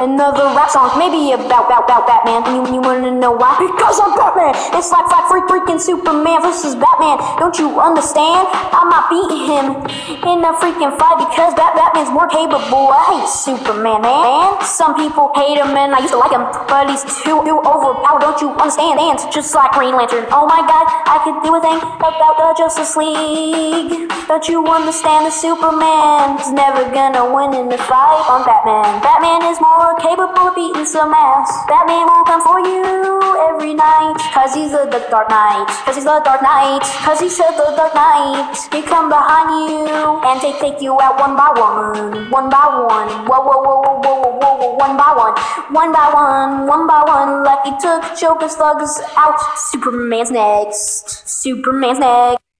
another rap song, maybe about Batman. And you wanna know why? Because I'm Batman. It's like freaking Superman versus Batman. Don't you understand? I might beat him in a freaking fight because Batman's more capable. I hate Superman, man. Some people hate him and I used to like him, but he's too overpowered. Don't you understand? And just like Green Lantern. Oh my God, I could do a thing about the Justice League. Don't you understand? The Superman's never gonna win in the fight on Batman. Batman is more capable of beating some ass. Batman will come for you every night, cause he's the Dark Knight. Cause he's the Dark Knight. Cause he's the Dark Knight. He come behind you and take you out one by one. One by one. Whoa, whoa, whoa, whoa, whoa, whoa, whoa. One by one. One by one. One by one. Like he took Joker's thugs out. Superman's next. Superman's next.